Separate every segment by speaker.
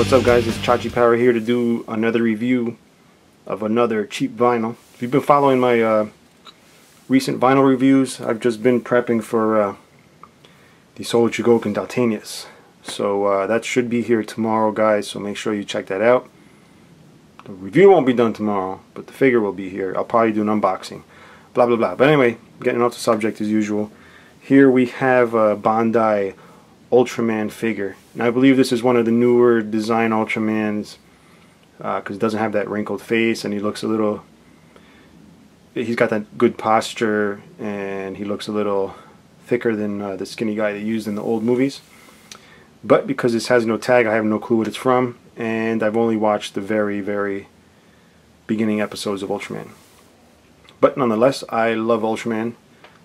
Speaker 1: What's up, guys? It's Chachi Power here to do another review of another cheap vinyl. If you've been following my recent vinyl reviews, I've just been prepping for the Soul Chugoku Daltanius. So that should be here tomorrow, guys, so make sure you check that out. The review won't be done tomorrow, but the figure will be here. I'll probably do an unboxing. Blah, blah, blah. But anyway, getting off the subject as usual. Here we have a Bandai Ultraman figure. And I believe this is one of the newer design Ultramans because it doesn't have that wrinkled face, and he looks a little... He's got that good posture, and he looks a little thicker than the skinny guy they used in the old movies. But because this has no tag, I have no clue what it's from, and I've only watched the very, very beginning episodes of Ultraman. But nonetheless, I love Ultraman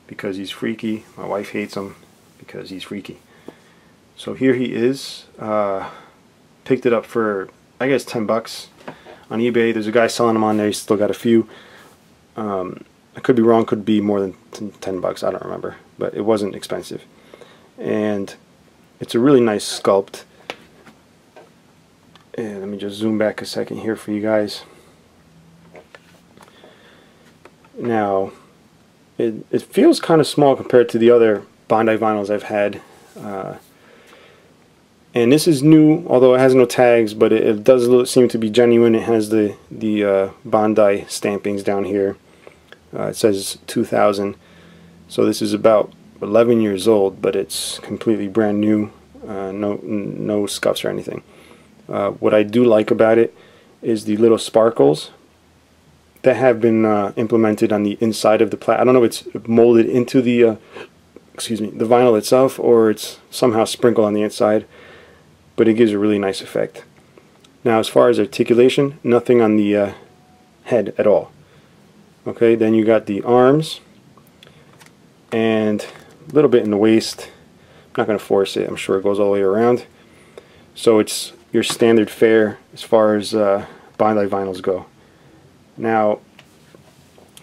Speaker 1: because he's freaky. My wife hates him because he's freaky. So here he is. Picked it up for, I guess, 10 bucks on eBay. There's a guy selling them on there. He's still got a few. I could be wrong. Could be more than 10 bucks. I don't remember. But it wasn't expensive. And it's a really nice sculpt. And let me just zoom back a second here for you guys. Now, it feels kind of small compared to the other Bandai vinyls I've had. And this is new, although it has no tags, but it does seem to be genuine. It has the Bandai stampings down here. It says 2000. So this is about 11 years old, but it's completely brand new. No scuffs or anything. What I do like about it is the little sparkles that have been implemented on the inside of the I don't know if it's molded into the the vinyl itself, or it's somehow sprinkled on the inside, but it gives a really nice effect. Now, as far as articulation, nothing on the head at all. Okay, then you got the arms and a little bit in the waist. I'm not going to force it. I'm sure it goes all the way around. So it's your standard fare as far as Bandai vinyls go. Now,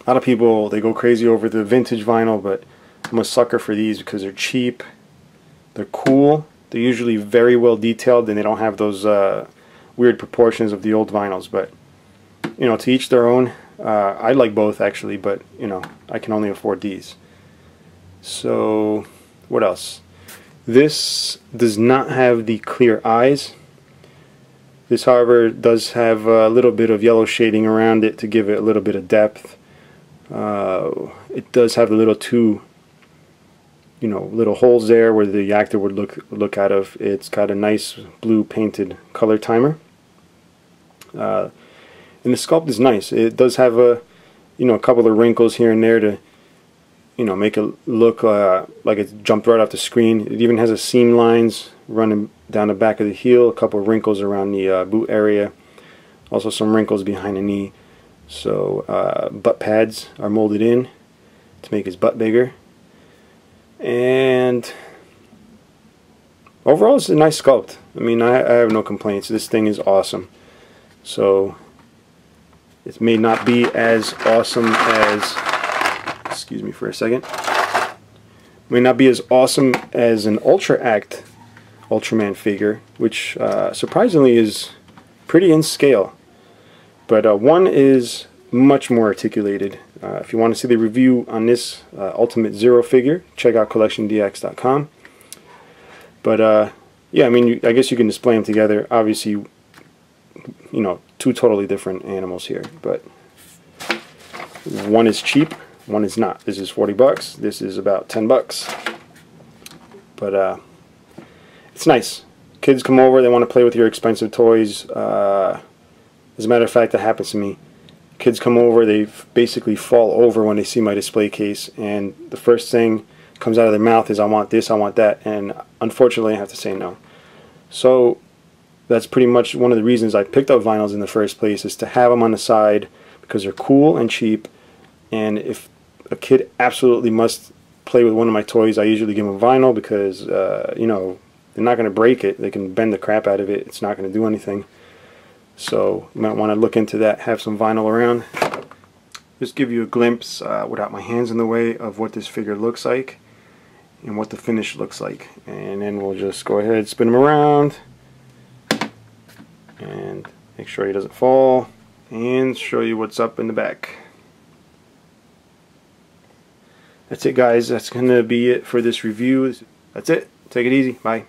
Speaker 1: a lot of people, they go crazy over the vintage vinyl, but I'm a sucker for these because they're cheap, they're cool, they're usually very well detailed, and they don't have those weird proportions of the old vinyls. But, you know, to each their own. I like both, actually, but, you know, I can only afford these. So, what else? This does not have the clear eyes. This, however, does have a little bit of yellow shading around it to give it a little bit of depth. It does have the little little holes there where the actor would look out of. It's got a nice blue painted color timer. And the sculpt is nice. It does have a couple of wrinkles here and there to make it look like it jumped right off the screen. It even has a seam lines running down the back of the heel, a couple of wrinkles around the boot area, also some wrinkles behind the knee. So butt pads are molded in to make his butt bigger. And overall, it's a nice sculpt. I mean, I have no complaints. This thing is awesome. So it may not be as awesome as, excuse me for a second, may not be as awesome as an Ultra Act Ultraman figure, which surprisingly is pretty in scale. But one is much more articulated. If you want to see the review on this Ultimate Zero figure, check out collectiondx.com. But yeah, I mean, I guess you can display them together. Obviously, two totally different animals here, but one is cheap, one is not. This is 40 bucks, this is about 10 bucks. But it's nice. Kids come over, they want to play with your expensive toys. As a matter of fact, that happens to me. Kids come over, they basically fall over when they see my display case, and the first thing comes out of their mouth is, I want this, I want that, and unfortunately I have to say no. So that's pretty much one of the reasons I picked up vinyls in the first place, is to have them on the side because they're cool and cheap. And if a kid absolutely must play with one of my toys, I usually give them vinyl because they're not going to break it. They can bend the crap out of it. It's not going to do anything. So you might want to look into that, have some vinyl around. Just give you a glimpse without my hands in the way of what this figure looks like and what the finish looks like. And then we'll just go ahead, spin them around. and make sure he doesn't fall, and show you what's up in the back. That's it, guys. That's gonna be it for this review. That's it. Take it easy. Bye.